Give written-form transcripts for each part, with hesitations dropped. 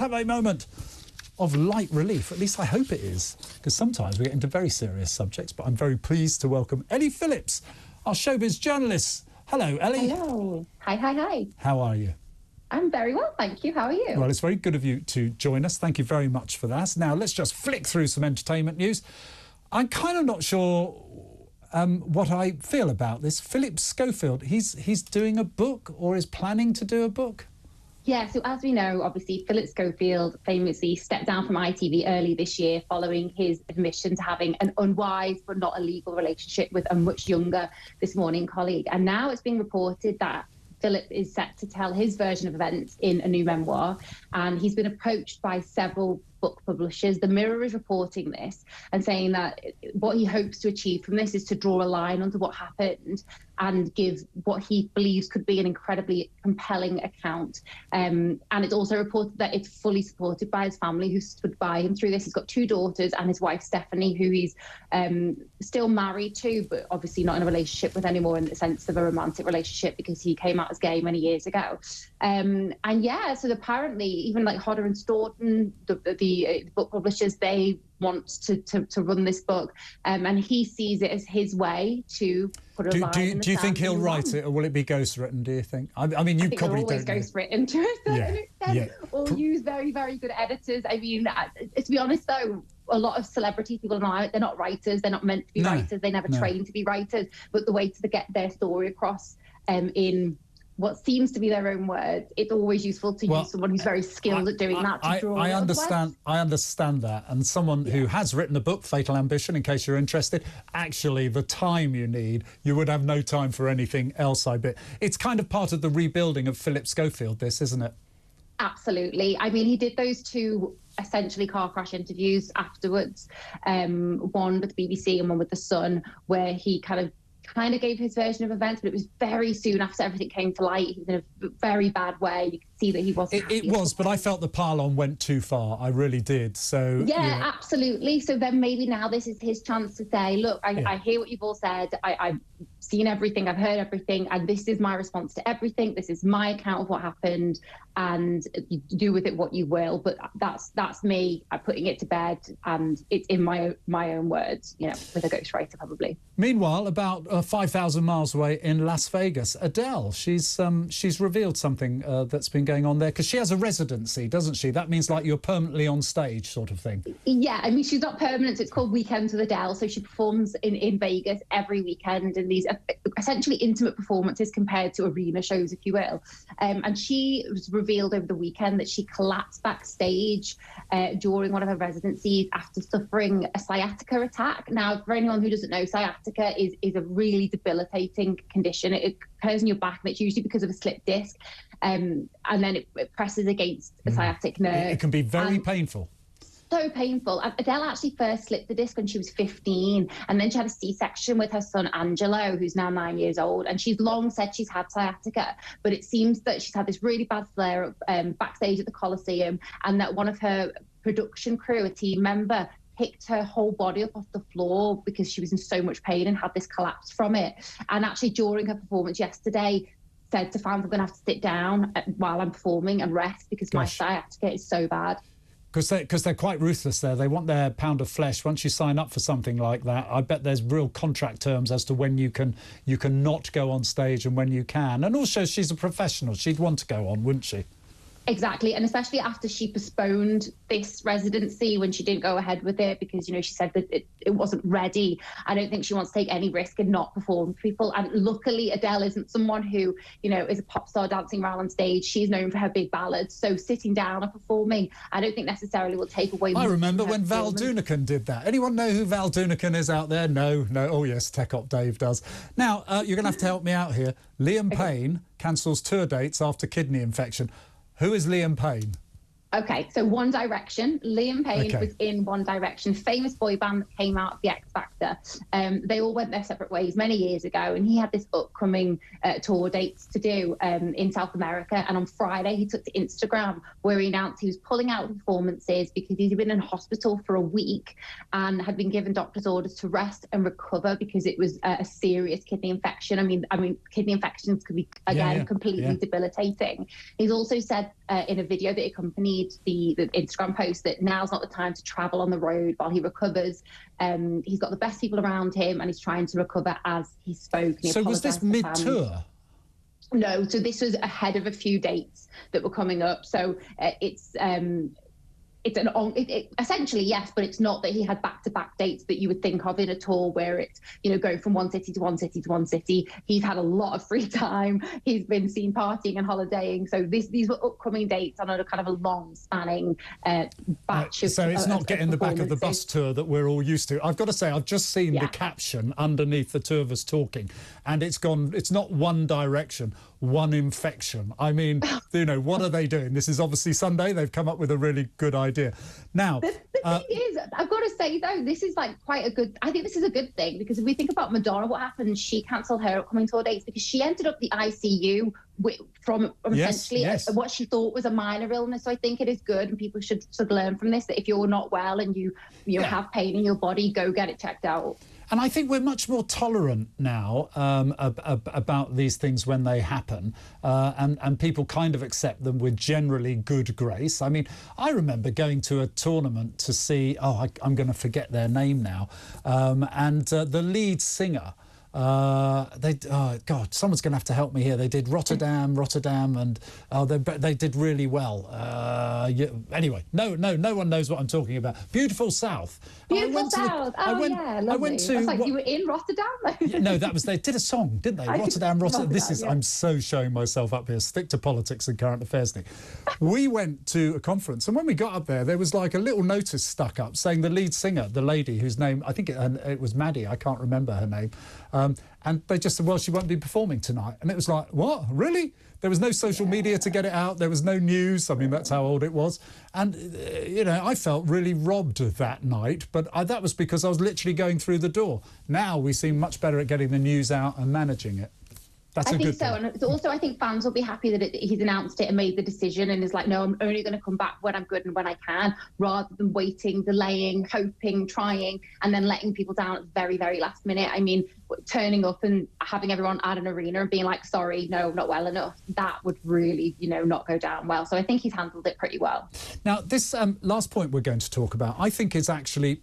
Have a moment of light relief. At least I hope it is, because sometimes we get into very serious subjects. But I'm very pleased to welcome Ellie Phillips, our Showbiz journalist. Hello, Ellie. Hello. Hi. How are you? I'm very well, thank you. How are you? Well, it's very good of you to join us. Thank you very much for that. Now, let's just flick through some entertainment news. I'm kind of not sure what I feel about this. Phillip Schofield, he's doing a book, or is planning to do a book? Yeah, so as we know, obviously, Phillip Schofield famously stepped down from ITV early this year following his admission to having an unwise but not illegal relationship with a much younger This Morning colleague. And now it's being reported that Phillip is set to tell his version of events in a new memoir, and he's been approached by several book publishers. The Mirror is reporting this and saying that what he hopes to achieve from this is to draw a line onto what happened and give what he believes could be an incredibly compelling account. And it's also reported that it's fully supported by his family, who stood by him through this. He's got 2 daughters and his wife, Stephanie, who he's still married to, but obviously not in a relationship with anymore in the sense of a romantic relationship, because he came out as gay many years ago. And yeah, so apparently even like Hodder and Staunton, the book publishers, they want to run this book, and he sees it as his way to put a line in the Do you think sand he'll write it, or will it be ghostwritten, do you think? I mean, you probably don't. I think they're always ghostwritten to a certain extent, or use very, very good editors. I mean, to be honest though, a lot of celebrity people now, they're not writers, they're not meant to be writers, they never trained to be writers, but the way to get their story across in what seems to be their own words, it's always useful to use someone who's very skilled at doing that to draw I understand that. And someone who has written a book, Fatal Ambition, in case you're interested, actually the time you need, you would have no time for anything else, I bet. It's kind of part of the rebuilding of Phillip Schofield, this, isn't it? Absolutely. I mean, he did those 2 essentially car crash interviews afterwards, one with the BBC and one with The Sun, where he kind of gave his version of events, but it was very soon after everything came to light. He was in a very bad way. You could see that he wasn't It was, but I felt the pile-on went too far. I really did. So yeah, absolutely. So then maybe now this is his chance to say, look, I hear what you've all said. I've seen everything, I've heard everything, and this is my response to everything. This is my account of what happened, and you do with it what you will. But that's me. I'm putting it to bed, and it's in my own words, you know, with a ghostwriter probably. Meanwhile, about 5,000 miles away in Las Vegas, Adele, she's revealed something that's been going on there, because she has a residency, doesn't she? That means like you're permanently on stage, sort of thing. Yeah, I mean, she's not permanent, so it's called Weekends with Adele. So she performs in Vegas every weekend in these essentially intimate performances compared to arena shows, if you will. And she was revealed over the weekend that she collapsed backstage during one of her residencies after suffering a sciatica attack. Now, for anyone who doesn't know, sciatica is a really debilitating condition. It occurs in your back, and it's usually because of a slipped disc. And then it presses against the sciatic nerve. It can be very painful. So painful. Adele actually first slipped the disc when she was 15, and then she had a C-section with her son Angelo, who's now 9 years old, and she's long said she's had sciatica, but it seems that she's had this really bad flare backstage at the Coliseum, and that one of her production crew, a team member, picked her whole body up off the floor because she was in so much pain and had this collapse from it. And actually during her performance yesterday, said to fans, I'm going to have to sit down while I'm performing and rest because my sciatica is so bad. Because they're quite ruthless there. They want their pound of flesh. Once you sign up for something like that, I bet there's real contract terms as to when you can not go on stage and when you can. And also, she's a professional. She'd want to go on, wouldn't she? Exactly, and especially after she postponed this residency when she didn't go ahead with it because, you know, she said that it wasn't ready. I don't think she wants to take any risk and not perform for people. And luckily, Adele isn't someone who, you know, is a pop star dancing around on stage. She's known for her big ballads. So sitting down and performing, I don't think necessarily will take away. I remember when Val Doonican did that. Anyone know who Val Doonican is out there? No. Oh, yes, Tech Op Dave does. Now, you're going to have to help me out here. Liam Payne cancels tour dates after kidney infection. Who is Liam Payne? Okay, so One Direction. Liam Payne was in One Direction, famous boy band that came out of the X Factor. They all went their separate ways many years ago, and he had this upcoming tour dates to do in South America. And on Friday, he took to Instagram where he announced he was pulling out performances because he'd been in hospital for a week and had been given doctor's orders to rest and recover because it was a serious kidney infection. I mean, kidney infections could be, again, completely debilitating. He's also said in a video that accompanied made the Instagram post that now's not the time to travel on the road while he recovers. He's got the best people around him and he's trying to recover as he spoke. So was this mid-tour? No, so this was ahead of a few dates that were coming up. So essentially, yes, but it's not that he had back-to-back dates that you would think of in a tour where it's, going from one city to one city to one city. He's had a lot of free time. He's been seen partying and holidaying. So these were upcoming dates on a kind of a long-spanning batch of. So it's not getting the back of the bus tour that we're all used to. I've got to say, I've just seen the caption underneath the two of us talking, and it's not one direction, one infection. I mean, what are they doing? This is obviously Sunday. They've come up with a really good idea. Now, the thing is, I've got to say though, this is like quite a good. I think this is a good thing because if we think about Madonna, what happened? She cancelled her upcoming tour dates because she ended up the ICU from essentially what she thought was a minor illness. So I think it is good, and people should learn from this that if you're not well and you have pain in your body, go get it checked out. And I think we're much more tolerant now about these things when they happen, and people kind of accept them with generally good grace. I mean, I remember going to a tournament to see, I'm going to forget their name now, and the lead singer, God, someone's going to have to help me here. They did Rotterdam, and they did really well. Anyway, no one knows what I'm talking about. Beautiful South. Beautiful South. Lovely. I went to. It's like you were in Rotterdam. No, they did a song, didn't they? Rotterdam. I'm so showing myself up here. Stick to politics and current affairs thing. We went to a conference, and when we got up there was like a little notice stuck up saying the lead singer, the lady whose name I think it was Maddie. I can't remember her name. And they just said, well, she won't be performing tonight. And it was like, what? Really? There was no social media to get it out. There was no news. I mean, that's how old it was. And, I felt really robbed that night. But that was because I was literally going through the door. Now we seem much better at getting the news out and managing it. That's a good thing. And it's also, I think fans will be happy that he's announced it and made the decision and is like, no, I'm only going to come back when I'm good and when I can, rather than waiting, delaying, hoping, trying, and then letting people down at the very, very last minute. I mean, turning up and having everyone at an arena and being like, sorry, no, not well enough, that would really, not go down well. So I think he's handled it pretty well. Now, this last point we're going to talk about, I think is actually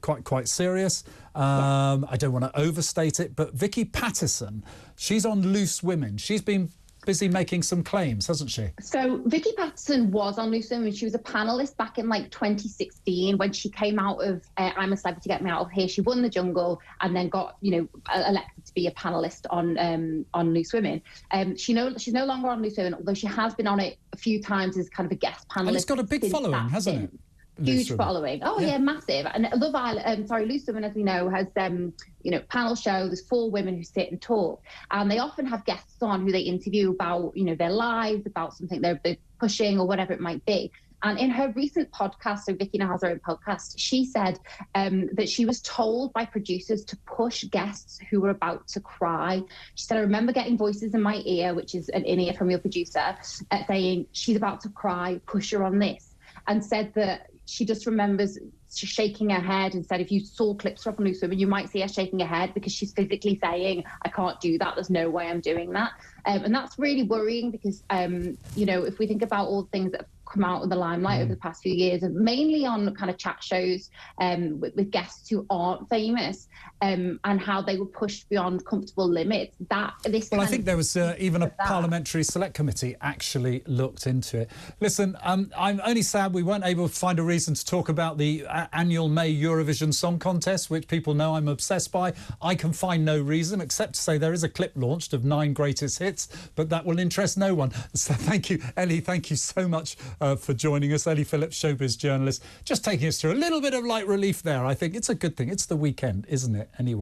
quite serious. I don't want to overstate it, but Vicky Patterson, she's on Loose Women. She's been busy making some claims, hasn't she? So Vicky Patterson was on Loose Women. She was a panellist back in 2016 when she came out of I'm a Celebrity, Get Me Out of Here. She won the Jungle and then got elected to be a panellist on Loose Women. She's no longer on Loose Women, although she has been on it a few times as kind of a guest panellist. And it's got a big following, hasn't it? Huge following. Oh yeah, massive. And Love Island, Loose Women, as we know, has panel show. There's 4 women who sit and talk, and they often have guests on who they interview about their lives, about something they're pushing or whatever it might be. And in her recent podcast, so Vicky now has her own podcast, she said that she was told by producers to push guests who were about to cry. She said, I remember getting voices in my ear, which is an in-ear from your producer, saying, she's about to cry, push her on this. And said that she just remembers shaking her head and said if you saw clips from Loose Women, you might see her shaking her head because she's physically saying, I can't do that. There's no way I'm doing that. And that's really worrying because, if we think about all the things that have come out of the limelight over the past few years, mainly on kind of chat shows with guests who aren't famous and how they were pushed beyond comfortable limits. I think there was even a parliamentary select committee actually looked into it. Listen, I'm only sad we weren't able to find a reason to talk about the annual May Eurovision Song Contest, which people know I'm obsessed by. I can find no reason except to say there is a clip launched of 9 greatest hits, but that will interest no one. So thank you, Ellie. Thank you so much for joining us. Ellie Phillips, Showbiz journalist, just taking us through a little bit of light relief there. I think it's a good thing. It's the weekend, isn't it? Anyway.